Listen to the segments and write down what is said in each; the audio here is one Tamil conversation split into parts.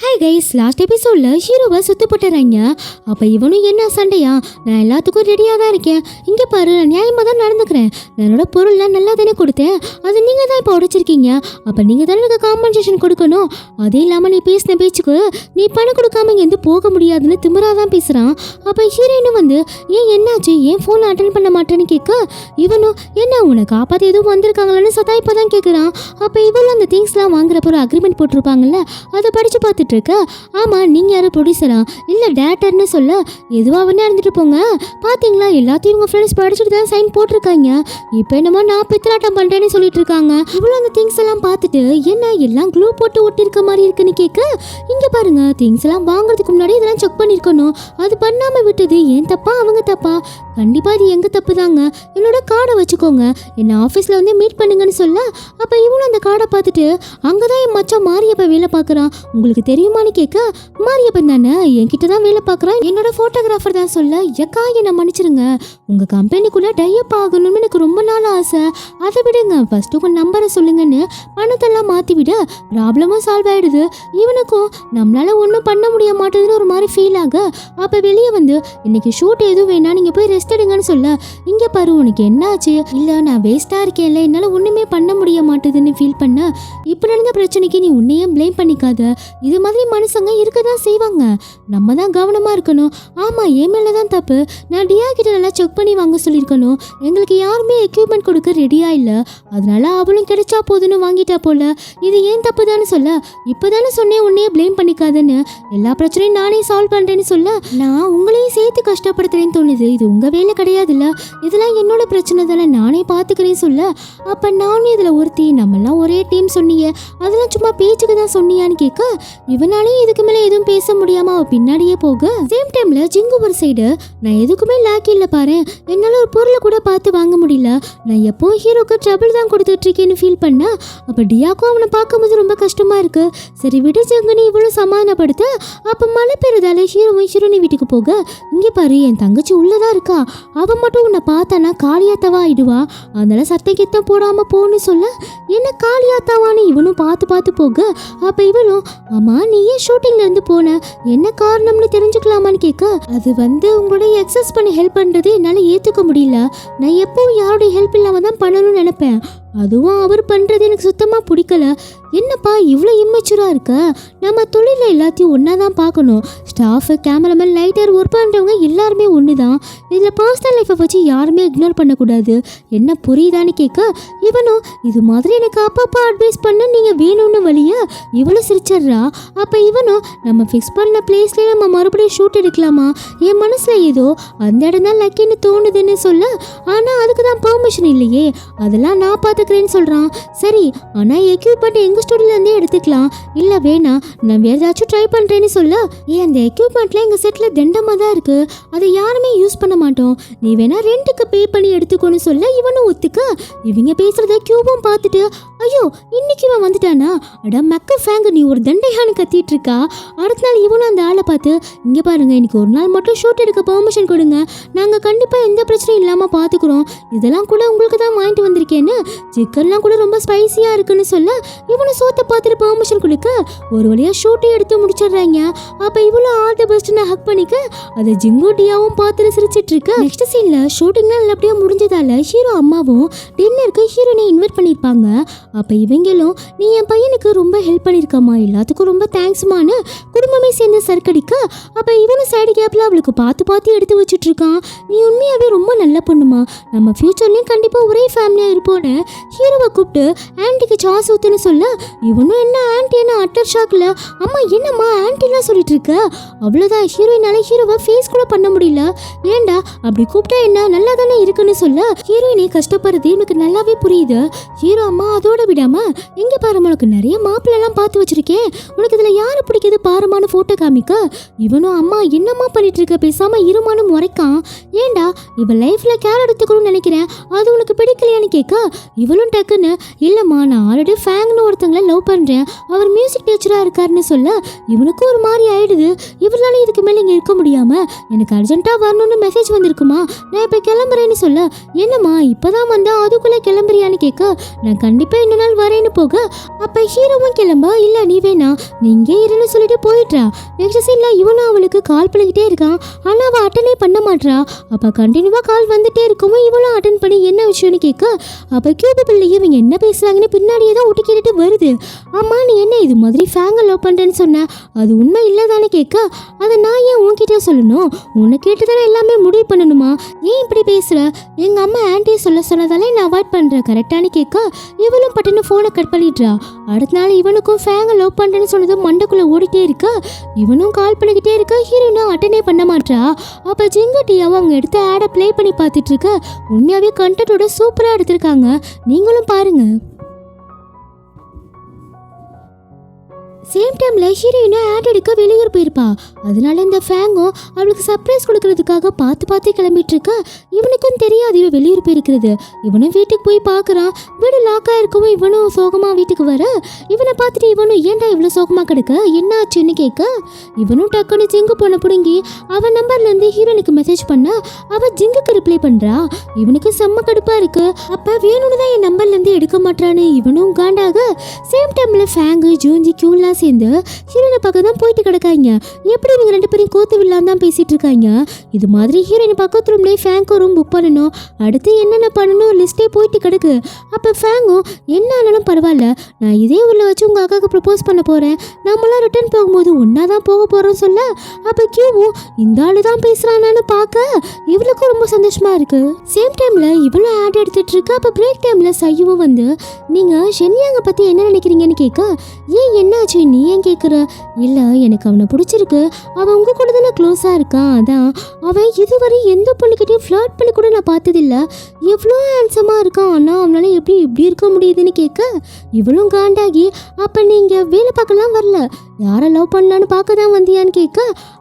ஹாய் கைஸ், லாஸ்ட் எபிசோட்ல ஹீரோவை சுத்து போட்டுறாங்க. அப்ப இவனும் என்ன சண்டையா, நான் எல்லாத்துக்கும் ரெடியா தான் இருக்கேன், இங்க பாரு நான் நியாயமா தான் நடந்துக்கிறேன், என்னோட பொருள்லாம் நல்லா தானே கொடுத்தேன், அது நீங்க தான் இப்போ உடைச்சிருக்கீங்க, அப்ப நீங்க தானே எனக்கு காம்பன்சேஷன் கொடுக்கணும், அதே இல்லாம நீ பேசின பேச்சுக்கு நீ பணம் கொடுக்காம இங்க இருந்து போக முடியாதுன்னு திமிரா தான் பேசுறான். அப்ப ஹீரோயினும் வந்து ஏன் என்னாச்சு, ஏன் போன் அட்டன் பண்ண மாட்டேன்னு கேட்க, இவனும் என்ன உன்னை காப்பாத்தி எதுவும் வந்திருக்காங்களான்னு சதாய்ப்பதான் கேட்குறான். அப்ப இவளும் அந்த திங்ஸ்லாம் வாங்குறப்ப ஒரு அக்ரிமெண்ட் போட்டிருப்பாங்கல்ல, அதை படிச்சு பார்த்துட்டு இருக்க. ஆமா, நீங்க யாரும் ப்ரொடியூசரா இல்ல டேரக்டர்னு சொல்ல, எதுவா வேணா இருந்துட்டு போங்க, பாத்தீங்களா எல்லாத்தையும் உங்க ஃப்ரெண்ட்ஸ் படிச்சுட்டு தான் சைன் போட்டிருக்காங்க, இப்போ என்னமோ நான் பித்தலாட்டம் பண்றேன்னு சொல்லிட்டு இருக்காங்க. இவ்வளவு அந்த திங்ஸ் எல்லாம் பார்த்துட்டு என்ன எல்லாம் க்ளூ போட்டு ஒட்டி இருக்க மாதிரி இருக்குன்னு கேட்க, இங்க பாருங்க திங்ஸ் எல்லாம் வாங்குறதுக்கு முன்னாடி இதெல்லாம் செக் பண்ணிருக்கணும், அது பண்ணாம விட்டது ஏன் தப்பா அவங்க தப்பா, கண்டிப்பா இது எங்க தப்பு தாங்க, என்னோட கார்டை வச்சுக்கோங்க, என்ன ஆஃபீஸ்ல வந்து மீட் பண்ணுங்கன்னு சொல்ல, அப்ப இவனும் அந்த கார்டை பார்த்துட்டு அங்கதான் என் மச்சான் மாரியப்ப வேலை பார்க்குறான், உங்களுக்கு தெரியுமான்னு கேட்க, மாரியப்பன் தானே என்கிட்ட தான் வேலை பார்க்குறான், என்னோட ஃபோட்டோகிராஃபர் தான் சொல்ல, எக்கா என்னை மன்னிச்சிருங்க, உங்க கம்பெனிக்குள்ள டைப் ஆகணும்னு எனக்கு ரொம்ப நாள் ஆசை, அதை விடுங்க, ஃபர்ஸ்ட் உங்க நம்பரை சொல்லுங்கன்னு பணத்தெல்லாம் மாற்றி விட ப்ராப்ளமும் சால்வ் ஆயிடுது. இவனுக்கும் நம்மளால ஒன்றும் பண்ண முடிய மாட்டேதுன்னு ஒரு மாதிரி ஃபீல் ஆக, அப்போ வெளியே வந்து இன்னைக்கு ஷூட் எதுவும் வேணா நீங்கள் போய் ரெஸ்ட் எடுங்கன்னு சொல்ல, இங்கே பாரு உனக்கு என்னாச்சு, இல்லை நான் வேஸ்ட்டாக இருக்கேன்ல என்னால் ஒன்றுமே பண்ண முடிய மாட்டேதுன்னு ஃபீல் பண்ண, இப்போ நடந்த பிரச்சனைக்கு நீ உன்னையும் ப்ளேம் பண்ணிக்காத, இது மாதிரி மனுஷங்க இருக்க தான் செய்வாங்க, நம்ம தான் கவனமாக இருக்கணும், ஆமாம் என் மேலே தான் தப்பு, நான் டியா கிட்ட நல்லா செக் பண்ணி வாங்க சொல்லியிருக்கணும், எங்களுக்கு யாருமே எக்யூப்மெண்ட் கொடுக்க ரெடியாக இல்லை, அதனால அவளும் கிடைச்சா போதுன்னு வாங்கிட்டா போல, இது ஏன் தப்பு தானே சொல்ல, இப்போ தானே சொன்னேன் உன்னையே ப்ளேம் பண்ணிக்காதன்னு, எல்லா பிரச்சனையும் நானே சால்வ் பண்ணுறேன்னு சொல்ல, நான் உங்களையும் சேர்த்து கஷ்டப்படுத்துறேன்னு தோணுது, இது உங்கள் வேலை கிடையாதுல்ல, இதெல்லாம் என்னோட பிரச்சனை தானே நானே பார்த்துக்கிறேன்னு சொல்ல, அப்போ நானும் இதில் ஒருத்தி, நம்மெல்லாம் ஒரே டீம் சொன்னீங்க, அதெல்லாம் சும்மா பேச்சுக்கு தான் சொன்னியான்னு கேட்க, இவனாலேயும் இதுக்கு மேலே எதுவும் பேச முடியாமல் அவள் பின்னாடியே போக, சேம் டைமில் ஜிங்கு ஒரு சைடு நான் எதுக்குமே லாக்கி இல்லை பாரு, என்னால் ஒரு பொருளை கூட பார்த்து வாங்க முடியல, நான் எப்போவும் ஹீரோக்கு ட்ரபிள் தான் கொடுத்துட்டு இருக்கேன்னு ஃபீல் பண்ண, அப்போ டியாக்கும் அவனை பார்க்கும்போது ரொம்ப கஷ்டமாக இருக்கு, சரி விடு ஜங்குன்னு இவ்வளோ சமாதானப்படுத்த, அப்போ மழை பெறுதால ஹீரோவும் ஹீரோனி வீட்டுக்கு போக, இங்கே பாரு என் தங்கச்சி உள்ளதா இருக்கா, அவன் மட்டும் உன்னை பார்த்தானா காளியாத்தாவா ஆயிடுவா, அதனால சட்டை கித்தம் போடாமல் போன்னு சொல்ல, என்ன காளியாத்தாவான்னு இவனும் பார்த்து பார்த்து போக, அப்போ இவளும் ஆமா நீ ஏன் ஷூட்டிங்ல இருந்து போன, என்ன காரணம்னு தெரிஞ்சுக்கலாமான்னு கேட்க, அது வந்து உங்களுடைய எக்ஸஸ் பண்ணி ஹெல்ப் பண்றது என்னால் ஏற்றுக்க முடியல, நான் எப்பவும் யாருடைய ஹெல்ப் இல்லாமல் தான் பண்ணணும்னு நினைப்பேன், அதுவும் அவர் பண்ணுறது எனக்கு சுத்தமாக பிடிக்கல, என்னப்பா இவ்வளோ இம்மெச்சூராக இருக்க, நம்ம தொழிலில் எல்லாத்தையும் ஒன்றா தான் பார்க்கணும், ஸ்டாஃபு கேமராமேன் லைட்டர் ஒர்க் பண்ணுறவங்க எல்லாருமே ஒன்று தான், இதில் பர்சனல் லைஃப்பை வச்சு யாருமே இக்னோர் பண்ணக்கூடாது, என்ன புரியுதான்னு கேட்க, இவனும் இது மாதிரி எனக்கு அப்பப்போ அட்வைஸ் பண்ண நீங்கள் வேணும்னு வழிய இவளும் சிரிச்சிட்றா. அப்போ இவனும் நம்ம ஃபிக்ஸ் பண்ண பிளேஸ்லேயே நம்ம மறுபடியும் ஷூட் எடுக்கலாமா, என் மனசில் ஏதோ அந்த இடம் தான் லக்கின்னு தோணுதுன்னு சொல்ல, ஆனால் அதுக்கு தான் பெர்மிஷன் இல்லையே, அதெல்லாம் நான் பார்த்துக்கிறேன்னு சொல்கிறான். சரி ஆனால் எக்யூப்மெண்ட் எங்கள் ஸ்டுடியோலேருந்தே எடுத்துக்கலாம், இல்லை வேணா நான் வேறு ஏதாச்சும் ட்ரை பண்ணுறேன்னு சொல்ல, அந்த எக்யூப்மெண்ட்ல எங்கள் செட்டில் தண்டமாக தான் இருக்குது, அதை யாருமே யூஸ் பண்ண மாட்டோம், நீ வேணா ரெண்டுக்கு பே பண்ணி எடுத்துக்கோன்னு சொல்ல, இவனும் ஒத்துக்க, இவங்க பேசுகிறத கியூபும் பார்த்துட்டு ஐயோ இன்னைக்கு இவன் வந்துட்டானா, அட மக்க ஃபேங்கு நீ ஒரு தண்டையானு கத்திட்டு இருக்கா. அடுத்த நாள் இவனும் அந்த ஆளை பார்த்து இங்கே பாருங்க இன்னைக்கு ஒரு நாள் மட்டும் ஷூட் எடுக்க பெர்மிஷன் கொடுங்க, நாங்கள் கண்டிப்பாக எந்த பிரச்சனையும் இல்லாமல் பார்த்துக்குறோம், இதெல்லாம் கூட உங்களுக்கு தான் வாங்கிட்டு வந்திருக்கேன்னு, சிக்கன்லாம் கூட ரொம்ப ஸ்பைசியாக இருக்குன்னு சொல்ல, இவனும் சோத்தை பார்த்துட்டு பெர்மிஷன் கொடுக்க, ஒரு வழியாக ஷூட்டே எடுத்து முடிச்சிடுறாங்க. அப்போ இவ்வளோ ஆல் தி பெஸ்ட்னு ஹக் பண்ணிக்க, அதை ஜிங்கு டியாவும் பார்த்துட்டு சிரிச்சிட்டு இருக்கு. நெக்ஸ்ட் சீனில் ஷூட்டிங்லாம் நல்லபடியாக முடிஞ்சதால ஹீரோ அம்மாவும் டின்னருக்கு ஹீரோனை இன்வைட் பண்ணியிருப்பாங்க. அப்போ இவங்களும் நீ என் பையனுக்கு ரொம்ப ஹெல்ப் பண்ணியிருக்கம்மா, எல்லாத்துக்கும் ரொம்ப தேங்க்ஸ்மான்னு குடும்பமே சேர்ந்து சர்க்கடிக்க, அப்போ இவனும் சைடு கேப்பில் அவளுக்கு பார்த்து பார்த்து எடுத்து வச்சுட்டு இருக்கான், நீ உண்மையாகவே ரொம்ப நல்ல பொண்ணுமா, நம்ம ஃப்யூச்சர்லேயும் கண்டிப்பாக ஒரே ஃபேமிலியாக இருப்போன்னு ஹீரோவை கூப்பிட்டு ஆன்ட்டிக்கு சாஸ் ஊற்றுன்னு சொல்ல, இவனும் என்ன ஆன்ட்டி என்ன அட்டர் ஷாக்கில், அம்மா என்னம்மா ஆன்ட்டிலாம் சொல்லிட்டு இருக்க, அவ்வளோதான் ஹீரோயினால ஹீரோவை ஃபேஸ் கூட பண்ண முடியல, ஏண்டா அப்படி கூப்பிட்டா என்ன நல்லா தானே இருக்குன்னு சொல்ல, ஹீரோயினை கஷ்டப்படுறது எனக்கு நல்லாவே புரியுது. ஹீரோ அம்மா அதோட விடாம எங்கே பாரு உனக்கு நிறைய மாப்பிள்ளெல்லாம் பார்த்து வச்சிருக்கேன், உனக்கு இதில் யாரை பிடிக்குது பாருமான ஃபோட்டோ காமிக்க, இவனும் அம்மா என்னம்மா பண்ணிட்டு இருக்க பேசாமல் இருமானும் முறைக்கான், ஏண்டா இவன் லைஃப்பில் கேர் எடுத்துக்கணும்னு நினைக்கிறேன், அது உனக்கு பிடிக்கலையான்னு கேட்க, இவளும் டக்குன்னு இல்லைம்மா நான் ஆல்ரெடி ஃபேங்னு ஒருத்தங்களை லவ் பண்ணுறேன், அவர் மியூசிக் டீச்சராக இருக்காருன்னு சொல்ல இவனுக்கும் ஒரு மாதிரி ஆயிடுது. இவளால இதுக்கு மேலே இங்கே இருக்க முடியாமல் எனக்கு அர்ஜென்ட்டாக வரணும்னு மெசேஜ் வந்திருக்குமா, நான் இப்போ கிளம்புறேன்னு சொல்ல என்னம்மா இப்போதான் வந்தா அதுக்குள்ளே கிளம்புறியான்னு கேட்க நான் கண்டிப்பாக இன்னொரு நாள் வரேன்னு போக அப்போ ஹீரோவும் கிளம்ப இல்லை நீ வேணா நீ இங்கே இருன்னு சொல்லிட்டு போயிட்றா. நெக்ஸ்ட் சீனில் இவனும் அவளுக்கு கால் பண்ணிக்கிட்டே இருக்கான், ஆனால் அவள் அட்டனே பண்ண மாட்றா. அப்போ கண்டினியூவாக கால் வந்துட்டே இருக்கவும் இவளும் அட்டன் பண்ணி என்ன விஷயம்னு கேட்க அப்போ கியூபி பிள்ளையும் இவங்க என்ன பேசுகிறாங்கன்னு பின்னாடியே தான் ஒட்டி கேட்டுட்டு வருது. ஆமாம் நீ என்ன இது மாதிரி ஃபேங்கை லவ் பண்ணுறேன்னு சொன்ன, அது உண்மை இல்லை தானே கேட்க அதை நான் ஏன் உன்கிட்ட சொல்லணும், உன்னை கேட்டு தானே எல்லாமே முடிவு பண்ணணுமா, ஏன் இப்படி பேசுகிற, எங்கள் அம்மா ஆன்ட்டியை சொல்ல சொன்னதாலே நான் அவாய்ட் பண்ணுறேன் கரெக்டானு கேட்க இவளும் பட்டுன்னு ஃபோனை கட் பண்ணிடுறா. அடுத்த நாள் இவனுக்கும் ஃபேங்கை லவ் பண்ணுறேன்னு சொன்னது மண்டைக்குள்ளே ஓடிட்டே இருக்க இவனும் கால் பண்ணிக்கிட்டே இருக்க ஹீரோயினும் அட்டனே பண்ண மாட்டா. அப்போ ஜிங்கட்டியாவும் அவங்க எடுத்த ஆடை ப்ளே பண்ணி பார்த்துட்டு இருக்க உண்மையாகவே கண்டென்ட்டோட சூப்பராக எடுத்திருக்காங்க, நீங்களும் பாருங்க. சேம் டைமில் ஹீரோயினும் ஆட் எடுக்க வெளியூர் போயிருப்பா. அதனால இந்த ஃபேங்கும் அவளுக்கு சர்ப்ரைஸ் கொடுக்கறதுக்காக பார்த்து கிளம்பிட்டு இருக்க இவனுக்கும் தெரியாது இவன் வெளியூர் போயிருக்கிறது. இவனும் வீட்டுக்கு போய் பார்க்குறான், வீடு லாக்காக இருக்கவும் இவனும் சோகமாக வீட்டுக்கு வர இவனை பார்த்துட்டு இவனும் ஏன்டா இவ்வளோ சோகமாக கிடக்க என்ன ஆச்சுன்னு கேட்க இவனும் டக்குன்னு ஜிங்கு போன பிடுங்கி அவன் நம்பர்லேருந்து ஹீரோனுக்கு மெசேஜ் பண்ண அவள் ஜிங்குக்கு ரிப்ளை பண்ணுறா. இவனுக்கு செம்ம கடுப்பாக இருக்கு. அப்போ வேணும்னு தான் என் நம்பர்லேருந்து எடுக்க மாட்டான்னு இவனும் காண்டாக. சேம் டைமில் ஃபேங்கு ஜூஞ்சி கியூலாம் சேர்ந்து ஹீரோயினை பார்க்க தான் போயிட்டு கிடக்காங்க. எப்படி இவங்க ரெண்டு பேரும் கோத்து விடலாம் தான் பேசிட்டு இருக்காங்க. இது மாதிரி ஹீரோயினை பக்கத்து ரூம்லேயே ஃபேங்கு ரூம் புக் பண்ணணும், அடுத்து என்னென்ன பண்ணணும் லிஸ்ட்டே போயிட்டு கிடக்கு. அப்போ ஃபேங்கும் என்ன ஆனாலும் பரவாயில்ல, நான் இதே உள்ள வச்சு உங்கள் அக்காவுக்கு ப்ரப்போஸ் பண்ண போகிறேன், நம்மளாம் ரிட்டர்ன் போகும்போது ஒன்றா தான் போக போகிறோம் சொல்ல அப்போ கியூவும் இந்த ஆளு தான் பேசுகிறானான்னு பார்க்க இவளுக்கும் ரொம்ப சந்தோஷமா இருக்கு. சேம் டைமில் இவளும் ஆட் எடுத்துட்டு இருக்கு. அப்போ பிரேக் டைமில் சையுவும் வந்து நீங்கள் ஷென்யாங்கை பற்றி என்ன நினைக்கிறீங்கன்னு கேட்க ஏன் என்னாச்சு நீ ஏன் கேட்குற, இல்லை எனக்கு அவனை பிடிச்சிருக்கு, அவன் உங்கள் கூட தானே க்ளோஸாக இருக்கான், அதான் அவன் இதுவரை எந்த பொண்ணுக்கிட்டையும் ஃப்ளர்ட் பண்ணி கூட நான் பார்த்ததில்ல, எவ்வளோ ஹேண்ட்ஸமாக இருக்கான், ஆனால் அவனால் எப்படி இப்படி இருக்க முடியுதுன்னு கேட்க இவளும் காண்டாகி அப்போ நீங்கள் வேலை பார்க்கலாம் வரல, யாரை லவ் பண்ணலான்னு பார்க்க தான் வந்தியான்னு கேட்க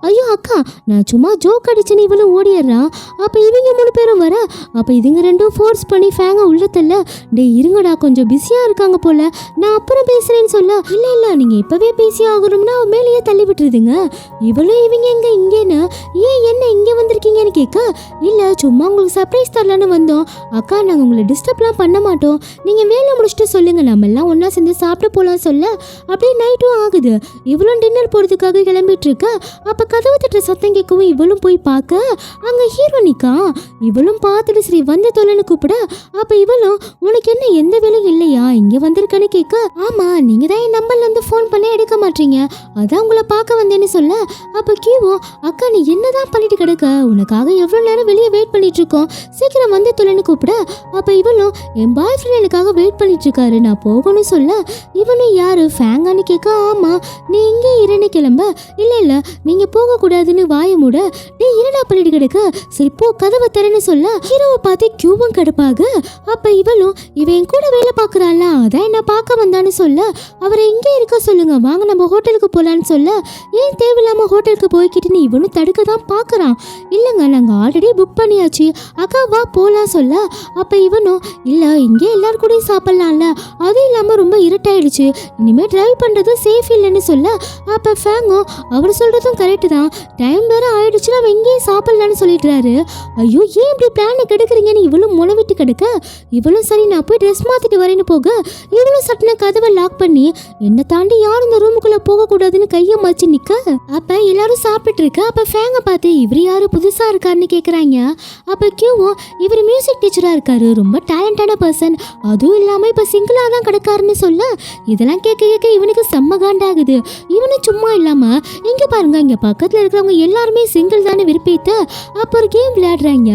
ஐயோ அக்கா நான் சும்மா ஜோக் அடிச்சுன்னு இவளும் ஓடிடுறான். அப்போ இவங்க 3 பேரும் வர அப்போ இதுங்க ரெண்டும் ஃபோர்ஸ் பண்ணி ஃபேங்கை உள்ளத்தல்ல டே இருங்கடா கொஞ்சம் பிஸியாக இருக்காங்க போல நான் அப்புறம் பேசுகிறேன்னு சொல்ல இல்லை நீங்கள் இப்போவே பேசி ஆகணும்னா அவன் மேலேயே தள்ளி விட்டுருதுங்க. இவளும் இவங்க எங்கே இங்கேன்னு ஏன் என்ன இங்கே வந்திருக்கீங்கன்னு கேட்க இல்லை சும்மா உங்களுக்கு சர்ப்ரைஸ் தரலான்னு வந்தோம் அக்கா, நாங்கள் உங்களை டிஸ்டர்ப்லாம் பண்ண மாட்டோம், நீங்கள் வேலை முடிச்சுட்டு சொல்லுங்கள் நம்ம எல்லாம் ஒன்றா சேர்ந்து சாப்பிட்டு போகலாம் சொல்ல அப்படியே நைட்டும் ஆகுது. இவளும் டின்னர் போகிறதுக்காக கிளம்பிட்டு இருக்க அப்போ கதவு தட்டுற சத்தம் கேட்கவும் இவளும் போய் பார்க்க அங்கே ஹீரோனிக்கா. இவளும் பார்த்துட்டு சரி வந்து தொலைன்னு கூப்பிட அப்போ இவளும் உனக்கு என்ன எந்த வேலையும் இல்லையா இங்கே வந்திருக்கன்னு கேட்க ஆமாம் நீங்கள் தான் என் நம்பர்லேருந்து ஃபோன் பண்ண எடுக்க மாட்டீங்க, அதான் உங்களை பார்க்க வந்தேன்னு சொல்ல அப்போ கியூவும் அக்கா நீ என்னதான் பண்ணிட்டு கிடக்க, உனக்காக எவ்வளோ நேரம் வெளியே வெயிட் பண்ணிட்டு இருக்கோம், சீக்கிரம் வந்து தொலைன்னு கூப்பிட அப்போ இவளும் என் பாய் ஃப்ரெண்ட் எனக்காக வெயிட் பண்ணிட்டு இருக்காரு நான் போகணும்னு சொல்ல இவனும் யாரு ஃபேங்கான்னு கேட்க ஆமாம் நீ இங்கே இருன்னு கிளம்ப இல்லை நீங்கள் போகக்கூடாதுன்னு வாய மூட நீ இருடா பண்ணிட்டு கிடக்க சரி போ கதவை தரேன்னு சொல்ல ஹீரோவை பார்த்து கியூவும் கடுப்பாக அப்போ இவளும் இவன் கூட வேலை பார்க்குறாள் அதான் என்ன பார்க்க வந்தான்னு சொல்ல அவரை எங்கே இருக்க சொல்லுங்க வாங்க நம்ம ஹோட்டலுக்கு போகலான்னு சொல்ல ஏன் தேவையில்லாமல் ஹோட்டலுக்கு போய்கிட்டுன்னு இவனும் தடுக்க தான் பார்க்குறான். இல்லைங்க நாங்கள் ஆல்ரெடி புக் பண்ணியாச்சு அக்கா வா போகலாம் சொல்ல அப்போ இவனும் இல்லை இங்கே எல்லாரும் கூடயும் சாப்பிட்லாம்ல, அதுவும் இல்லாமல் ரொம்ப இருட்டாயிடுச்சு இனிமேல் ட்ரைவ் பண்ணுறது சேஃப் இல்லைன்னு சொல்ல அப்போ ஃபேங்கும் அவர் சொல்கிறதும் கரெக்டு தான், டைம் வேறு ஆயிடுச்சுன்னா அவன் எங்கேயும் சாப்பிட்லான்னு சொல்லிடுறாரு. ஐயோ ஏன் இப்படி பிளானை கெடுக்குறீங்கன்னு இவளும் முளைவிட்டு கிடக்க இவளும் சரி நான் போய் ட்ரெஸ் மாற்றிட்டு வரேன்னு போக இவளும் சட்டுன கதவை லாக் பண்ணி என்னை தாண்டி யாரும் இந்த ரூமுக்குள்ளே போகக்கூடாதுன்னு கையை மறைச்சு நிற்க அப்போ எல்லாரும் சாப்பிட்டுட்டு இருக்கு. அப்போ ஃபேங்கை பார்த்து இவர் யாரும் புதுசாக இருக்காருன்னு கேட்குறாங்க. அப்போ கியூவும் இவர் மியூசிக் டீச்சராக இருக்காரு, ரொம்ப டேலண்டான பர்சன், அதுவும் இல்லாமல் இப்போ சிங்கிளாக தான் கிடக்காருன்னு சொல்ல இதெல்லாம் கேட்க இவனுக்கு செம்ம காண்டாகுது. இவனு சும்மா இல்லாமல் இங்கே பாருங்க இங்கே பக்கத்தில் இருக்கிறவங்க எல்லாருமே சிங்கிள் தானே விருப்பிட்டு அப்போ ஒரு கேம் விளையாடுறாங்க.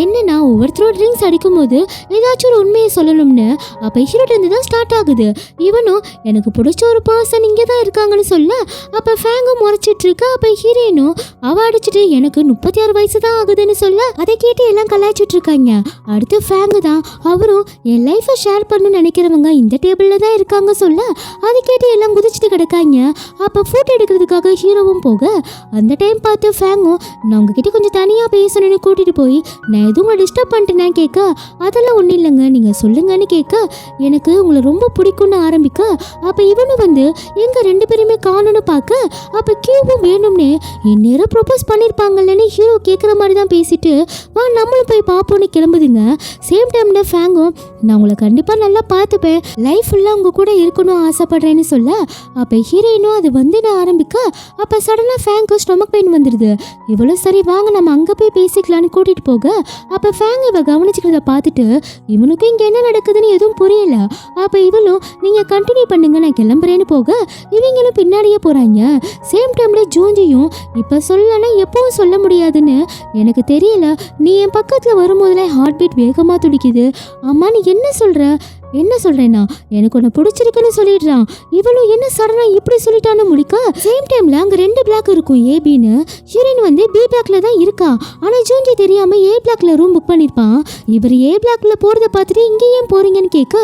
என்னன்னா ஒவ்வொருத்தரும் ட்ரிங்க்ஸ் அடிக்கும்போது ஏதாச்சும் ஒரு உண்மையை சொல்லணும்னு அப்போ ஹீரோட்டு தான் ஸ்டார்ட் ஆகுது. இவனும் எனக்கு பிடிச்ச ஒரு பர்சன் இங்கே தான் இருக்காங்கன்னு சொல்ல அப்போ ஃபேங்கும் முறைச்சிட்டு இருக்கா. அப்போ ஹீரோயினும் அவ அடிச்சுட்டு எனக்கு 36 வயசு தான் ஆகுதுன்னு சொல்ல அதை கேட்டு எல்லாம் கலாய்ச்சிட்டு இருக்காங்க. அடுத்து ஃபேங்கு தான் அவரும் என் லைஃபை ஷேர் பண்ணணும்னு நினைக்கிறவங்க இந்த டேபிளில் தான் இருக்காங்க சொல்ல அதை கேட்டு எல்லாம் குதிச்சுட்டு கிடக்காங்க. அப்போ ஃபோட்டோ எடுக்கிறதுக்காக ஹீரோவும் போக அந்த டைம் பார்த்து ஃபேங்கும் நான் உங்ககிட்ட கொஞ்சம் தனியாக பேசணும்னு கூட்டிகிட்டு போய் நான் எதுவும் டிஸ்டர்ப் பண்ணிட்டேன்னு கேட்க அதெல்லாம் ஒன்றும் இல்லைங்க நீங்கள் சொல்லுங்கன்னு கேட்க எனக்கு உங்களை ரொம்ப பிடிக்கும்னு ஆரம்பிக்க அப்போ இவனு வந்து எங்கள் 2 பேருமே காணும்னு பார்க்க அப்போ கியூவும் வேணும்னே இந்நேரம் ப்ரொபோஸ் பண்ணியிருப்பாங்கல்லன்னு ஹீரோ கேட்குற மாதிரி தான் பேசிட்டு வா நம்மளும் போய் பார்ப்போன்னு கிளம்புதுங்க. சேம் டைமில் ஃபேங்கும் நான் உங்களை கண்டிப்பாக நல்லா பார்த்துப்பேன் லைஃப் ஃபுல்லாக உங்கள் கூட இருக்கணும் ஆசைப்படுறேன்னு சொல்ல அப்போ ஹீரோயினும் அது வந்து நான் ஆரம்பிக்க அப்போ சடனாக ஃபேங்க்கு ஸ்டொமக் பெயின் வந்துடுது. இவ்வளோ சரி வாங்க நம்ம அங்கே போய் பேசிக்கலான்னு கூட்டிகிட்டு போக அப்போ ஃபேங் இவ கவனிச்சுக்கிறத பார்த்துட்டு இவனுக்கும் இங்கே என்ன நடக்குதுன்னு எதுவும் புரியல. அப்போ இவளும் நீங்கள் கண்டினியூ பண்ணுங்க நான் கிளம்புறேன்னு போக இவங்களும் பின்னாடியே போகிறாங்க. சேம் டைமில் ஜூஞ்சியும் இப்போ சொல்லலைன்னா எப்பவும் சொல்ல முடியாதுன்னு எனக்கு தெரியல நீ என் பக்கத்தில் வரும்போதெல்லாம் ஹார்ட் பீட் வேகமாக துடிக்குது. அம்மா நீ என்ன சொல்கிறேன்னா எனக்கு ஒன்று பிடிச்சிருக்குன்னு சொல்லிடுறான். இவளும் என்ன சடனாக இப்படி சொல்லிட்டான்னு முடிக்க சேம் டைமில் அங்கே 2 பிளாக் இருக்கும் ஏபின்னு. ஹீரோயின் வந்து பி பிளாக்ல தான் இருக்கா. ஆனால் ஜூஞ்சி தெரியாமல் ஏ பிளாக்ல ரூம் புக் பண்ணியிருப்பான். இவர் ஏ பிளாக்ல போகிறத பார்த்துட்டு இங்கே ஏன் போகிறீங்கன்னு கேட்க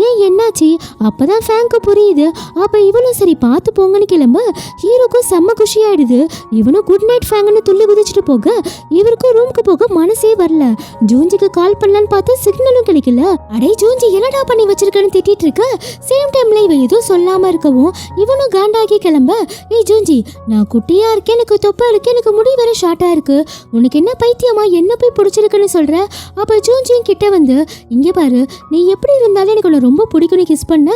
ஏன் என்னாச்சு அப்போ தான் ஃபேங்க்கு புரியுது. அப்போ இவளும் சரி பார்த்து போங்கன்னு கிளம்ப ஹீரோக்கும் செம்ம குஷியாயிடுது. இவனும் குட் நைட் ஃபேங்குன்னு துள்ளி குதிச்சுட்டு போக இவருக்கும் ரூமுக்கு போக மனசே வரல. ஜூஞ்சிக்கு கால் பண்ணலான்னு பார்த்து சிக்னலும் கிடைக்கல. அடே ஜூஞ்சி என்னடா பண்ணி வச்சிருக்கன்னு திட்டிட்டு இருக்க சேம் டைம்ல இவ எதுவும் சொல்லாம இருக்கவும் இவனும் காண்டாகி கிளம்ப ஏய் ஜூஞ்சி நான் குட்டியா இருக்கேன் எனக்கு தொப்பை இருக்கு எனக்கு முடி வேற ஷார்ட்டா இருக்கு உனக்கு என்ன பைத்தியமா என்ன போய் பிடிச்சிருக்குன்னு சொல்ற. அப்ப ஜூஞ்சியும் கிட்ட வந்து இங்க பாரு நீ எப்படி இருந்தாலும் எனக்கு உன்னை ரொம்ப பிடிக்கும்னு கிஸ் பண்ண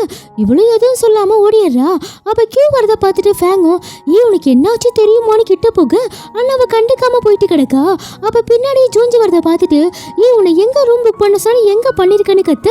இவளும் எதுவும் சொல்லாம ஓடிடுறா. அப்ப கியூ வரத பார்த்துட்டு ஃபேங்கும் உனக்கு என்னாச்சு தெரியுமான்னு கிட்ட போக ஆனா அவ கண்டுக்காம போயிட்டு கிடக்கா. அப்ப பின்னாடி ஜூஞ்சி வரத பார்த்துட்டு உன்னை எங்க ரூம் புக் பண்ண சொல்லி எங்க பண்ணிருக்கன்னு கத்த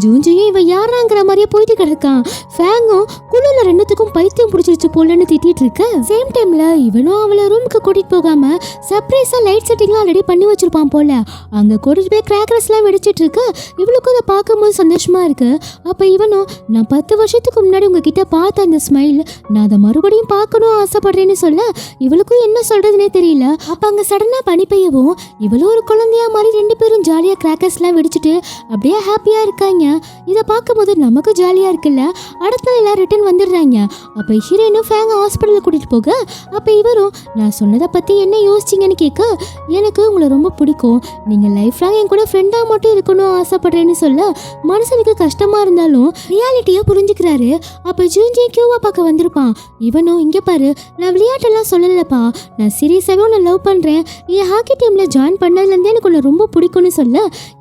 ஜூஞ்சியும் இவ யாராங்கிற மாதிரியே போயிட்டு கிடக்கான். ஃபேங்கும் குழுல 2த்துக்கும் பைத்தியம் பிடிச்சிருச்சு போலன்னு திட்டிட்டு இருக்க சேம் டைம்ல இவனும் அவளை ரூமுக்கு கூட்டிட்டு போகாம சர்ப்ரைஸா லைட் செட்டிங்லாம் ரெடி பண்ணி வச்சிருப்பான் போல. அங்க கூட்டிட்டு போய் கிராக்கர்ஸ்லாம் வெடிச்சிட்டு இருக்கு. இவளுக்கும் அதை பார்க்கும்போது சந்தோஷமா இருக்கு. அப்ப இவனும் நான் 10 வருஷத்துக்கு முன்னாடி உங்ககிட்ட பார்த்த அந்த ஸ்மைல் நான் அதை மறுபடியும் பார்க்கணும் ஆசைப்படுறேன்னு சொல்ல இவளுக்கும் என்ன சொல்றதுனே தெரியல. அப்ப அங்க சடனா பனி பெய்யவும் இவளும் ஒரு குழந்தையா மாதிரி 2 பேரும் ஜாலியா கிராக்கர்ஸ்லாம் வெடிச்சிட்டு அப்படியே ஹாப்பியா இருக்காங்க. இதை பார்க்கும்போது நமக்கு ஜாலியாக இருக்குல்ல. அடுத்த எல்லாம் ரிட்டர்ன் வந்துடுறாங்க. அப்போ ஹீரோயினும் ஃபேங்க ஹாஸ்பிட்டலில் கூட்டிகிட்டு போக அப்போ இவரும் நான் சொன்னதை பற்றி என்ன யோசிச்சிங்கன்னு கேட்க எனக்கு உங்களை ரொம்ப பிடிக்கும் நீங்கள் லைஃப் லாங் என் கூட ஃப்ரெண்டாக மட்டும் இருக்கணும் ஆசைப்படுறேன்னு சொல்ல மனுஷனுக்கு கஷ்டமாக இருந்தாலும் ரியாலிட்டியை புரிஞ்சுக்கிறாரு. அப்போ ஜூஞ்சி கியூவா பார்க்க வந்திருப்பான். இவனும் இங்கே பாரு நான் விளையாட்டெல்லாம் சொல்லலப்பா நான் சீரியஸாகவே உன்னை லவ் பண்ணுறேன் என் ஹாக்கி டீமில் ஜாயின் பண்ணதுலேருந்தே எனக்கு உன்னை ரொம்ப பிடிக்கும்னு சொல்ல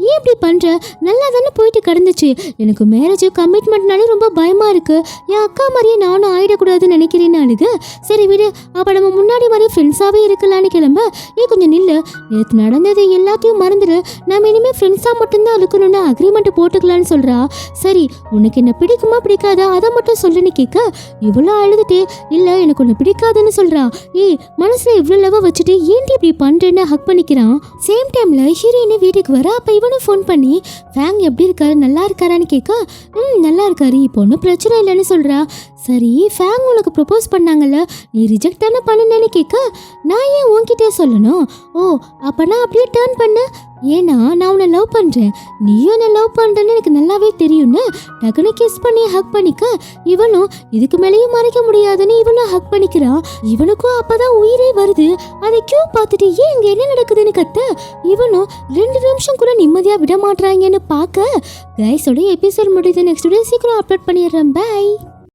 ஏன் இப்படி பண்ணுற நல்லா தானே போயிட்டு கிடந்துச்சு எனக்கு மேரேஜ் கமிட்மெண்ட்னாலே ரொம்ப பயமாக இருக்குது என் அக்கா மாதிரியே நானும் ஆயிடக்கூடாதுன்னு நினைக்கிறேன்னு அழுகு. சரி விடு அப்போ நம்ம முன்னாடி மாதிரி ஃப்ரெண்ட்ஸாகவே இருக்கலான்னு கிளம்ப கொஞ்சம் நில்லு நேற்று நடந்தது எல்லாத்தையும் மறந்துடு நம்ம இனிமேல் ஃப்ரெண்ட்ஸாக மட்டும்தான் இருக்கணும்னு அக்ரிமெண்ட் போட்டுக்கலான்னு சொல்கிறா. சரி உனக்கு என்ன பிடிக்குமா பிடிக்காதா அதை மட்டும் சொல்லுன்னு கேட்க இவ்வளோ அழுதுட்டே இல்லை எனக்கு ஒன்று பிடிக்காதுன்னு சொல்கிறா. மனசில் இவ்வளோ லவ் வச்சுட்டு ஏன்டி இப்படி பண்ணுறேன்னு ஹக் பண்ணிக்கிறான். சேம் டைமில் ஹீரோயினு வீட்டுக்கு வர அப்போ இவனும் ஃபோன் பண்ணி ஃபேங் எப்படி இருக்காரு நல்லா இருக்காரான்னு கேட்க நல்லா இருக்காரு இப்போ ஒன்றும் பிரச்சனை இல்லைன்னு சொல்கிறா. சரி ஃபேங் உனக்கு ப்ரப்போஸ் பண்ணாங்கல்ல நீ ரிஜெக்ட் தானே பண்ணுனேன்னு கேட்க நான் ஏன் உன்கிட்டே சொல்லணும் அப்போனா அப்படியே டேர்ன் பண்ணு ஏன்னா நான் உன்னை லவ் பண்ணுறேன் நீயும் என்னை லவ் பண்ணுறேன்னு எனக்கு நல்லாவே தெரியும்னு டக்குன்னு கிஸ் பண்ணி ஹக் பண்ணிக்க இவனும் இதுக்கு மேலேயும் மறைக்க முடியாதுன்னு இவனும் ஹக் பண்ணிக்கிறான். இவனுக்கும் அப்போதான் உயிரே வருது. அதை கியூ பார்த்துட்டு ஏன் இங்கே என்ன நடக்குதுன்னு கத்த இவனும் 2 நிமிஷம் கூட நிம்மதியாக விட மாட்டாங்கன்னு பார்க்க கைஸோட எபிசோட் முடியுது. நெக்ஸ்ட் வீடியோ சீக்கிரம் அப்லோட் பண்ணிடுறேன். பை.